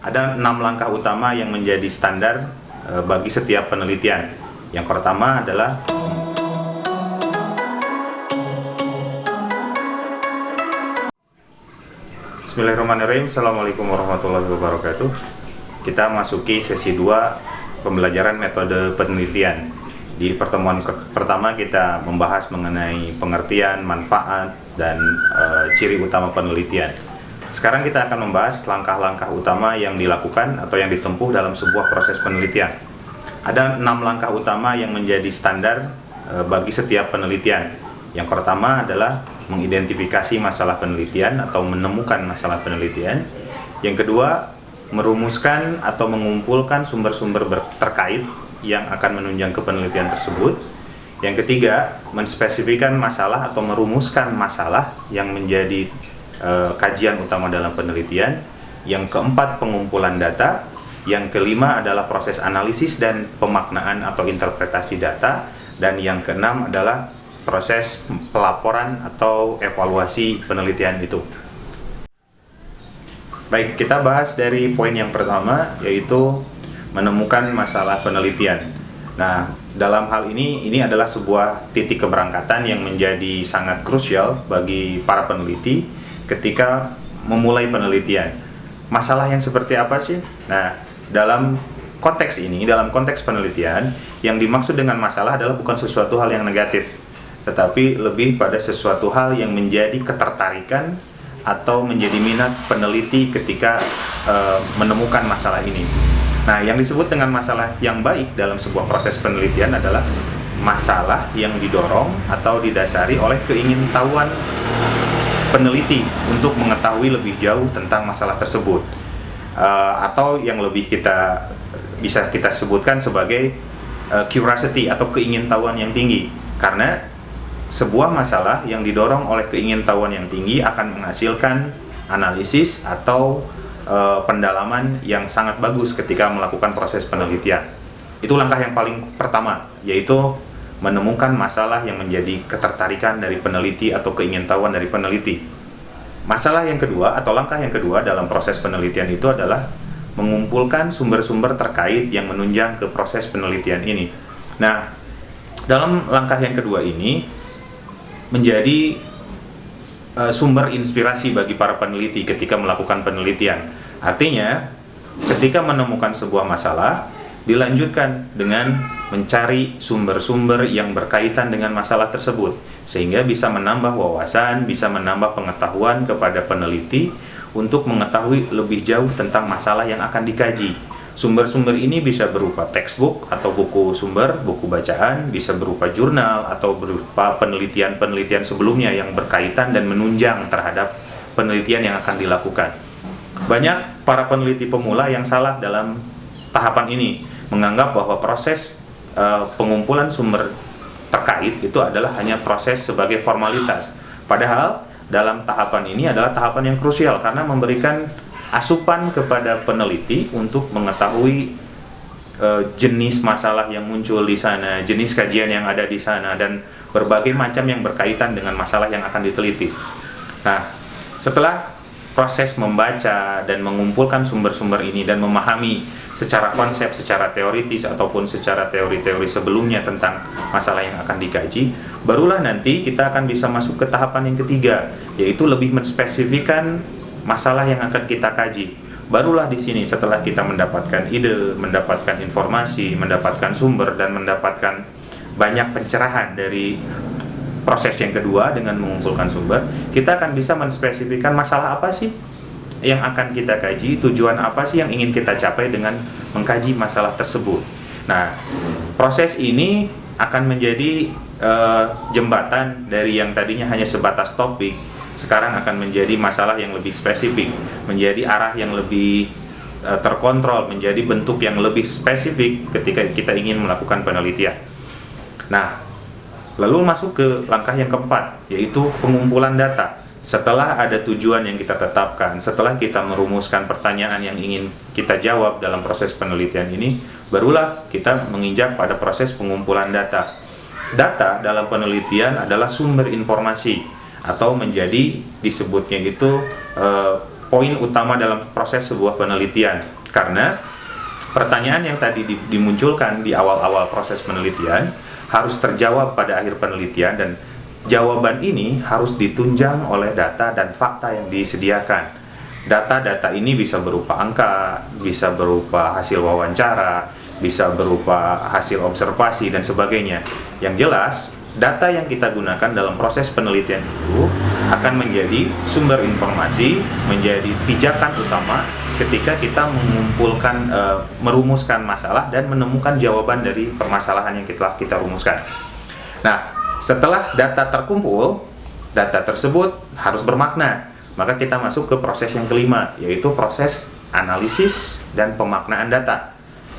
Ada 6 langkah utama yang menjadi standar bagi setiap penelitian. Yang pertama adalah Bismillahirrahmanirrahim. Assalamualaikum warahmatullahi wabarakatuh. Kita masuki sesi 2 pembelajaran metode penelitian. Di pertemuan pertama kita membahas mengenai pengertian, manfaat, dan ciri utama penelitian. Sekarang kita akan membahas langkah-langkah utama yang dilakukan atau yang ditempuh dalam sebuah proses penelitian. Ada 6 langkah utama yang menjadi standar bagi setiap penelitian. Yang pertama adalah mengidentifikasi masalah penelitian atau menemukan masalah penelitian. Yang kedua, merumuskan atau mengumpulkan sumber-sumber terkait yang akan menunjang ke penelitian tersebut. Yang ketiga, menspesifikkan masalah atau merumuskan masalah yang menjadi kajian utama dalam penelitian. Yang keempat, pengumpulan data. Yang kelima adalah proses analisis dan pemaknaan atau interpretasi data. Dan yang keenam adalah proses pelaporan atau evaluasi penelitian itu. Baik, kita bahas dari poin yang pertama, yaitu menemukan masalah penelitian. Nah, dalam hal ini adalah sebuah titik keberangkatan yang menjadi sangat krusial bagi para peneliti ketika memulai penelitian. Masalah yang seperti apa sih? Nah, dalam konteks ini, dalam konteks penelitian, yang dimaksud dengan masalah adalah bukan sesuatu hal yang negatif, tetapi lebih pada sesuatu hal yang menjadi ketertarikan atau menjadi minat peneliti ketika menemukan masalah ini. Nah, yang disebut dengan masalah yang baik dalam sebuah proses penelitian adalah masalah yang didorong atau didasari oleh keingintahuan peneliti untuk mengetahui lebih jauh tentang masalah tersebut, atau yang lebih bisa kita sebutkan sebagai curiosity atau keingintahuan yang tinggi. Karena sebuah masalah yang didorong oleh keingintahuan yang tinggi akan menghasilkan analisis atau pendalaman yang sangat bagus ketika melakukan proses penelitian. Itu langkah yang paling pertama, yaitu menemukan masalah yang menjadi ketertarikan dari peneliti atau keingintahuan dari peneliti. Masalah yang kedua atau langkah yang kedua dalam proses penelitian itu adalah mengumpulkan sumber-sumber terkait yang menunjang ke proses penelitian ini. Nah, dalam langkah yang kedua ini menjadi sumber inspirasi bagi para peneliti ketika melakukan penelitian. Artinya, ketika menemukan sebuah masalah, dilanjutkan dengan mencari sumber-sumber yang berkaitan dengan masalah tersebut, sehingga bisa menambah wawasan, bisa menambah pengetahuan kepada peneliti untuk mengetahui lebih jauh tentang masalah yang akan dikaji. Sumber-sumber ini bisa berupa textbook atau buku sumber, buku bacaan, bisa berupa jurnal atau berupa penelitian-penelitian sebelumnya yang berkaitan dan menunjang terhadap penelitian yang akan dilakukan. Banyak para peneliti pemula yang salah dalam tahapan ini, menganggap bahwa proses pengumpulan sumber terkait itu adalah hanya proses sebagai formalitas. Padahal dalam tahapan ini adalah tahapan yang krusial karena memberikan asupan kepada peneliti untuk mengetahui jenis masalah yang muncul di sana, jenis kajian yang ada di sana, dan berbagai macam yang berkaitan dengan masalah yang akan diteliti. Nah, setelah proses membaca dan mengumpulkan sumber-sumber ini dan memahami secara konsep, secara teoritis ataupun secara teori-teori sebelumnya tentang masalah yang akan dikaji, barulah nanti kita akan bisa masuk ke tahapan yang ketiga, yaitu lebih menspesifikkan masalah yang akan kita kaji. Barulah di sini setelah kita mendapatkan ide, mendapatkan informasi, mendapatkan sumber, dan mendapatkan banyak pencerahan dari proses yang kedua dengan mengumpulkan sumber, kita akan bisa menspesifikkan masalah apa sih yang akan kita kaji, tujuan apa sih yang ingin kita capai dengan mengkaji masalah tersebut. Nah, proses ini akan menjadi jembatan dari yang tadinya hanya sebatas topik, sekarang akan menjadi masalah yang lebih spesifik, menjadi arah yang lebih terkontrol, menjadi bentuk yang lebih spesifik ketika kita ingin melakukan penelitian. Nah, lalu masuk ke langkah yang keempat, yaitu pengumpulan data. Setelah ada tujuan yang kita tetapkan, setelah kita merumuskan pertanyaan yang ingin kita jawab dalam proses penelitian ini, barulah kita menginjak pada proses pengumpulan data. Data dalam penelitian adalah sumber informasi, atau menjadi disebutnya itu poin utama dalam proses sebuah penelitian, karena pertanyaan yang tadi dimunculkan di awal-awal proses penelitian harus terjawab pada akhir penelitian, dan jawaban ini harus ditunjang oleh data dan fakta yang disediakan. Data-data ini bisa berupa angka, bisa berupa hasil wawancara, bisa berupa hasil observasi, dan sebagainya. Yang jelas, data yang kita gunakan dalam proses penelitian itu akan menjadi sumber informasi, menjadi pijakan utama ketika kita mengumpulkan, merumuskan masalah dan menemukan jawaban dari permasalahan yang kita rumuskan. Nah, setelah data terkumpul, data tersebut harus bermakna. Maka kita masuk ke proses yang kelima, yaitu proses analisis dan pemaknaan data.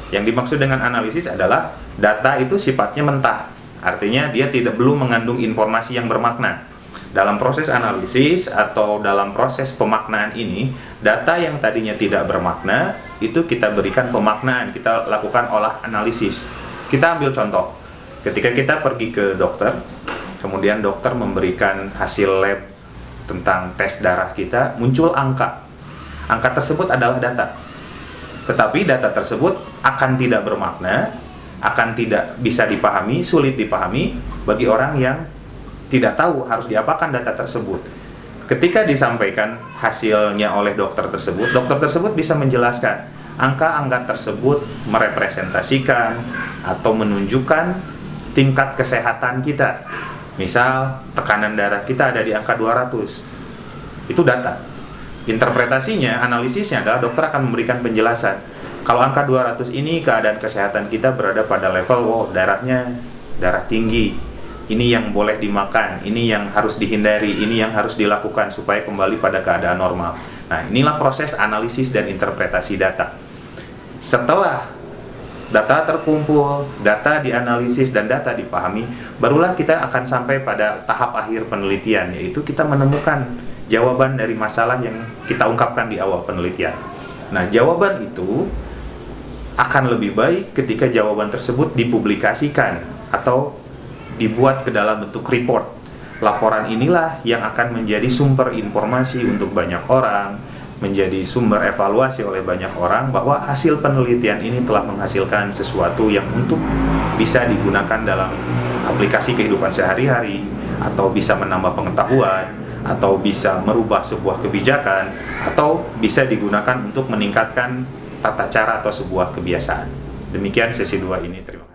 Yang dimaksud dengan analisis adalah data itu sifatnya mentah, artinya dia belum mengandung informasi yang bermakna. Dalam proses analisis atau dalam proses pemaknaan ini, data yang tadinya tidak bermakna itu kita berikan pemaknaan, kita lakukan olah analisis. Kita ambil contoh, ketika kita pergi ke dokter, kemudian dokter memberikan hasil lab tentang tes darah kita, muncul angka. Angka tersebut adalah data. Tetapi data tersebut akan tidak bermakna, akan tidak bisa dipahami, sulit dipahami bagi orang yang tidak tahu harus diapakan data tersebut. Ketika disampaikan hasilnya oleh dokter tersebut bisa menjelaskan angka-angka tersebut merepresentasikan atau menunjukkan tingkat kesehatan kita. Misal, tekanan darah kita ada di angka 200. Itu data. Interpretasinya, analisisnya adalah dokter akan memberikan penjelasan. Kalau angka 200 ini keadaan kesehatan kita berada pada level, darahnya darah tinggi. Ini yang boleh dimakan, ini yang harus dihindari, ini yang harus dilakukan supaya kembali pada keadaan normal. Nah, inilah proses analisis dan interpretasi data. Setelah data terkumpul, data dianalisis, dan data dipahami, barulah kita akan sampai pada tahap akhir penelitian, yaitu kita menemukan jawaban dari masalah yang kita ungkapkan di awal penelitian. Nah, jawaban itu akan lebih baik ketika jawaban tersebut dipublikasikan atau dibuat ke dalam bentuk report. Laporan inilah yang akan menjadi sumber informasi untuk banyak orang, menjadi sumber evaluasi oleh banyak orang bahwa hasil penelitian ini telah menghasilkan sesuatu yang untuk bisa digunakan dalam aplikasi kehidupan sehari-hari, atau bisa menambah pengetahuan, atau bisa merubah sebuah kebijakan, atau bisa digunakan untuk meningkatkan tata cara atau sebuah kebiasaan. Demikian sesi 2 ini. Terima kasih.